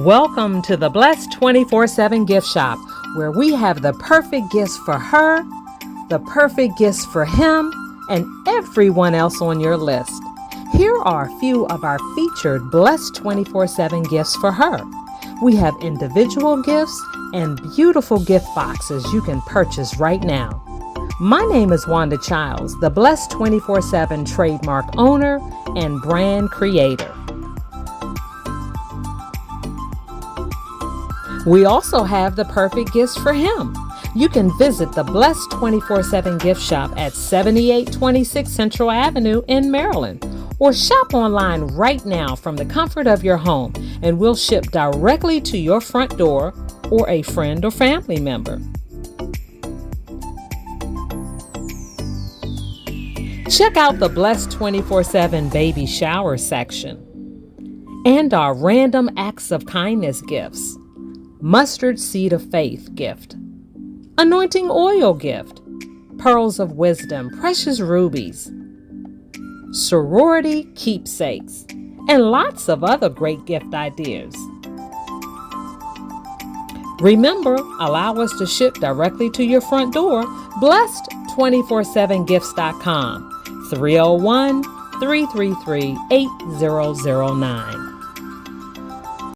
Welcome to the Blessed 24/7 Gift Shop, where we have the perfect gifts for her, the perfect gifts for him, and everyone else on your list. Here are a few of our featured Blessed 24/7 gifts for her. We have individual gifts and beautiful gift boxes you can purchase right now. My name is Wanda Childs, the Blessed 24/7 trademark owner and brand creator. We also have the perfect gifts for him. You can visit the Blessed 24/7 Gift Shop at 7826 Central Avenue in Maryland, or shop online right now from the comfort of your home, and we'll ship directly to your front door or a friend or family member. Check out the Blessed 24/7 Baby Shower section and our Random Acts of Kindness gifts. Mustard Seed of Faith gift, Anointing Oil gift, Pearls of Wisdom, Precious Rubies, Sorority Keepsakes, and lots of other great gift ideas. Remember, allow us to ship directly to your front door. Blessed247gifts.com, 301-333-8009.